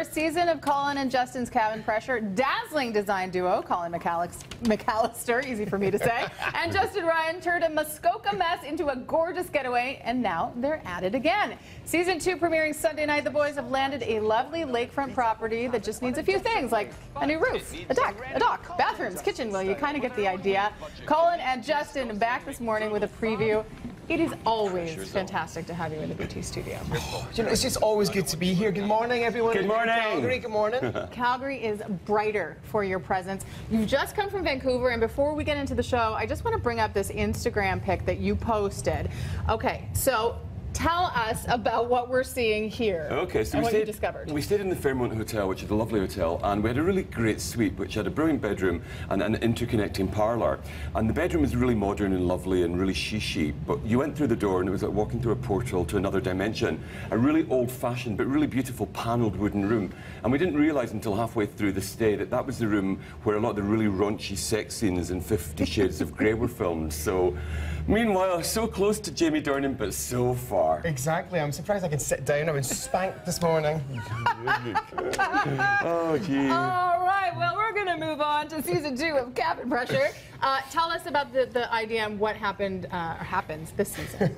first season of Colin and Justin's Cabin Pressure, dazzling design duo Colin McAllister, easy for me to say, and Justin Ryan turned a Muskoka mess into a gorgeous getaway, and now they're at it again. Season 2 premiering Sunday night, the boys have landed a lovely lakefront property that just needs a few things, like a new roof, a deck, a dock, bathrooms, kitchen. Well, you kind of get the idea. Colin and Justin back this morning with a preview. It is always fantastic to have you in the BT studio. Oh, you know, it's just always good to be here. Good morning, everyone. Good morning. Calgary, good morning. Calgary is brighter for your presence. You've just come from Vancouver, and before we get into the show, I just want to bring up this Instagram pic that you posted. Okay, so tell us about what we're seeing here. Okay, so and what you discovered. We stayed in the Fairmont Hotel, which is a lovely hotel, and we had a really great suite, which had a brilliant bedroom and an interconnecting parlour. And the bedroom was really modern and lovely and really chic, but you went through the door and it was like walking through a portal to another dimension. A really old-fashioned but really beautiful panelled wooden room. And we didn't realise until halfway through the stay that that was the room where a lot of the really raunchy sex scenes in 50 Shades of Grey were filmed. So, meanwhile, so close to Jamie Dornan, but so far. Exactly. I'm surprised I could sit down. I've been spanked this morning. Oh, gee. All right, well, we're going to move on to season 2 of Cabin Pressure. Tell us about the idea and what happened or happens this season.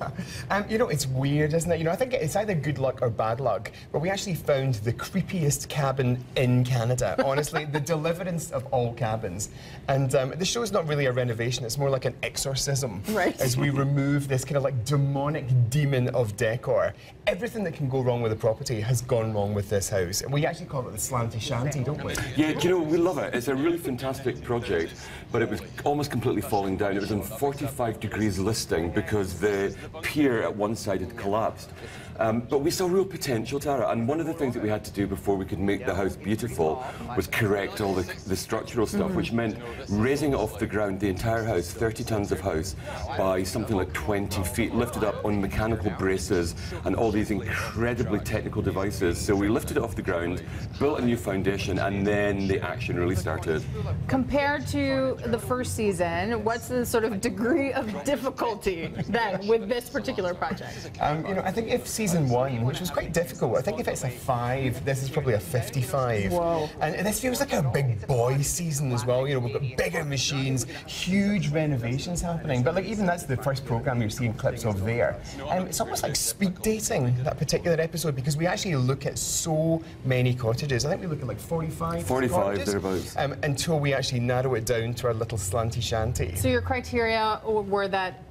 You know, it's weird, isn't it? You know, I think it's either good luck or bad luck, but we actually found the creepiest cabin in Canada. Honestly, the deliverance of all cabins. And the show's not really a renovation, it's more like an exorcism. Right. As we remove this kind of like demonic demon of decor. Everything that can go wrong with the property has gone wrong with this house. And we actually call it the slanty shanty, don't we? Yeah, you know, we love it. It's a really fantastic project, but it was almost completely falling down. It was on 45 degrees listing because the pier at one side had collapsed. But we saw real potential, Tara, and one of the things that we had to do before we could make the house beautiful was correct all the structural stuff, which meant raising it off the ground, the entire house, 30 tons of house, by something like 20 feet, lifted up on mechanical braces and all these incredibly technical devices. So we lifted it off the ground, built a new foundation, and then the action really started. Compared to the first season, what's the sort of degree of difficulty then with this particular project? You know, I think if season 1, which was quite difficult, I think if it's a 5, this is probably a 55. Whoa. And this feels like a big boy season as well. You know, we've got bigger machines, huge renovations happening. But like even that's the first programme you're seeing clips of there. It's almost like speed dating, that particular episode, because we actually look at so many cottages. I think we look at like 45 cottages, thereabouts. until we actually narrow it down to our little slanty shanty. So your criteria were that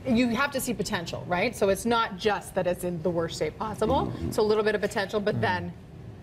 you have to see potential, right? So it's not just that it's in the worst state possible. So a little bit of potential, but then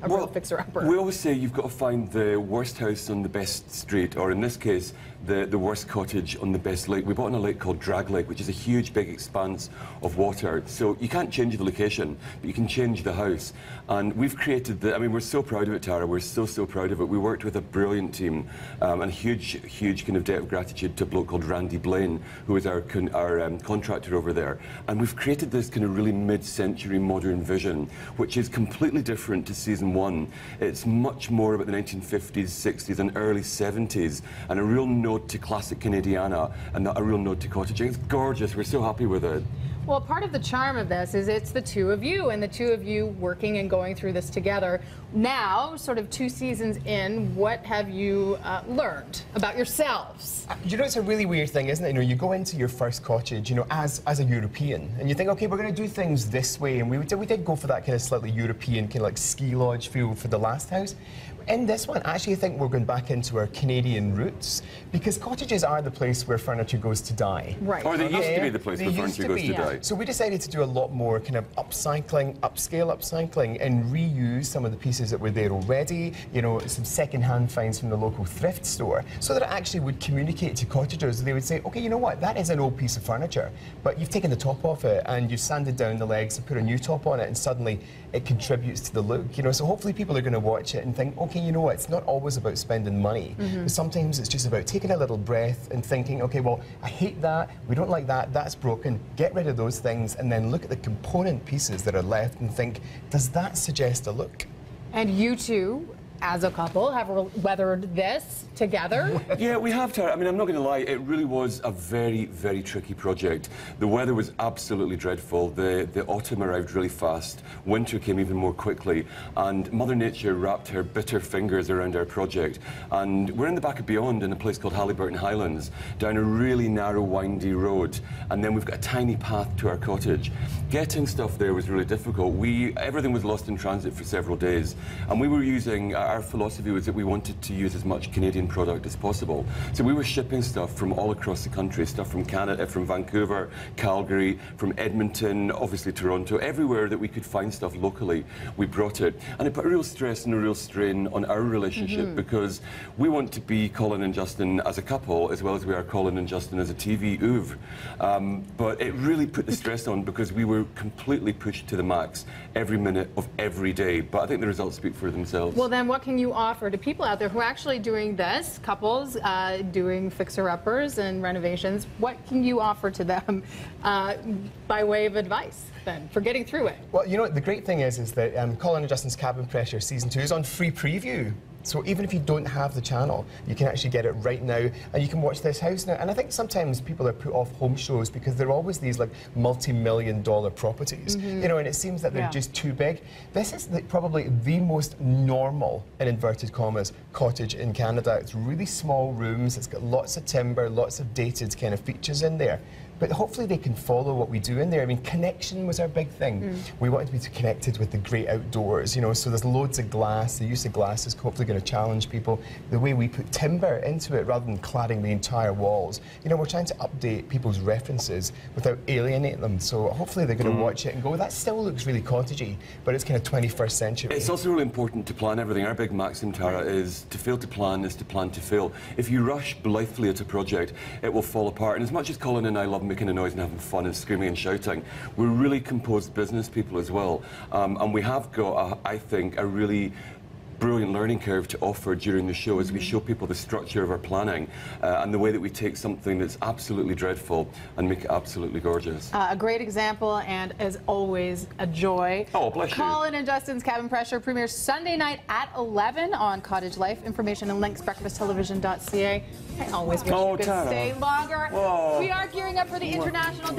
a real fixer-upper. We always say you've got to find the worst house on the best street, or in this case, the worst cottage on the best lake. We bought on a lake called Drag Lake, which is a huge, big expanse of water. So you can't change the location, but you can change the house. And we've created I mean, we're so proud of it, Tara. We're so proud of it. We worked with a brilliant team, and a huge kind of debt of gratitude to a bloke called Randy Blaine, who is our contractor over there. And we've created this kind of really mid-century modern vision, which is completely different to season 1. It's much more about the 1950s, 60s, and early 70s, and a real nod to classic Canadiana, and a real nod to cottaging. It's gorgeous. We're so happy with it. Well, part of the charm of this is it's the two of you, and the two of you working and going through this together. Now, sort of 2 seasons in, what have you learned about yourselves? You know, it's a really weird thing, isn't it? You know, you go into your first cottage, you know, as a European, and you think, okay, we're going to do things this way, and we did go for that kind of slightly European, kind of like ski lodge feel for the last house. In this one, actually, I think we're going back into our Canadian roots, because cottages are the place where furniture goes to die. Right. Or they used to be the place where furniture goes to die. So we decided to do a lot more kind of upcycling, upscale upcycling, and reuse some of the pieces that were there already, you know, some second-hand finds from the local thrift store, so that it actually would communicate to cottagers. They would say, okay, you know what, that is an old piece of furniture, but you've taken the top off it, and you've sanded down the legs and put a new top on it, and suddenly it contributes to the look, you know. So hopefully people are going to watch it and think, okay, you know what, it's not always about spending money. But sometimes it's just about taking a little breath and thinking, okay, well, I hate that, we don't like that, that's broken, get rid of those things, and then look at the component pieces that are left and think, does that suggest a look? And you two as a couple, have weathered this together. Yeah, we have, Tara. I mean, I'm not going to lie, it really was a very, very tricky project. The weather was absolutely dreadful. The autumn arrived really fast. Winter came even more quickly. And Mother Nature wrapped her bitter fingers around our project. And we're in the back of Beyond in a place called Halliburton Highlands, down a really narrow, windy road. And then we've got a tiny path to our cottage. Getting stuff there was really difficult. Everything was lost in transit for several days. And we were using, our philosophy was that we wanted to use as much Canadian product as possible. So we were shipping stuff from all across the country, stuff from Canada, from Vancouver, Calgary, from Edmonton, obviously Toronto, everywhere that we could find stuff locally, we brought it. And it put a real stress and a real strain on our relationship because we want to be Colin and Justin as a couple as well as we are Colin and Justin as a TV oeuvre. But it really put the stress on because we were completely pushed to the max every minute of every day. But I think the results speak for themselves. Well, then what can you offer to people out there who are actually doing this, couples doing fixer-uppers and renovations? What can you offer to them by way of advice then for getting through it? Well, you know what, the great thing is that Colin and Justin's Cabin Pressure Season 2 is on free preview. So even if you don't have the channel, you can actually get it right now and you can watch this house now. And I think sometimes people are put off home shows because they're always these like multi-million-dollar properties, you know, and it seems that they're just too big. This is probably the most normal, in inverted commas, cottage in Canada. It's really small rooms, it's got lots of timber, lots of dated kind of features in there. But hopefully they can follow what we do in there. I mean, connection was our big thing. We wanted to be connected with the great outdoors, you know, so there's loads of glass. The use of glass is hopefully going to challenge people. The way we put timber into it rather than cladding the entire walls. You know, we're trying to update people's references without alienating them. So hopefully they're going to watch it and go, that still looks really cottagey, but it's kind of 21st century. It's also really important to plan everything. Our big maxim, Tara, is to fail to plan is to plan to fail. If you rush blithely at a project, it will fall apart. And as much as Colin and I love making a noise and having fun and screaming and shouting, we're really composed business people as well. And we have got, I think, a really brilliant learning curve to offer during the show as we show people the structure of our planning and the way that we take something that's absolutely dreadful and make it absolutely gorgeous. A great example and, as always, a joy. Oh, bless you. Colin and Justin's Cabin Pressure premieres Sunday night at 11 on Cottage Life. Information and links, breakfasttelevision.ca. I always wish you could stay longer. Whoa. We are gearing up for the International Day